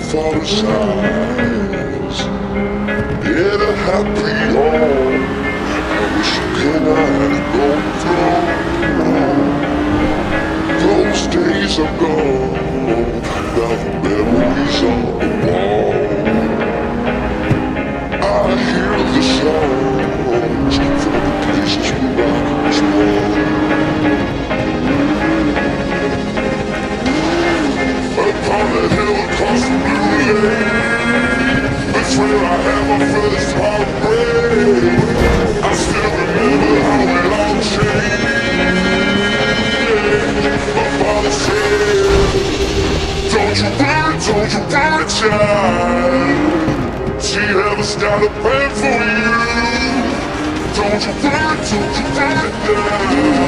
father's eyes. Yeah, a happy home. I wish you could not go through. Those days are gone. Now the memories on the wall. I hear the songs from the places where I was born. Upon the hill across the blue lake, that's where I had my first heartbreak. I still remember how it all changed. My father said, don't you worry, child. She has got a plan for you. Don't you worry, child.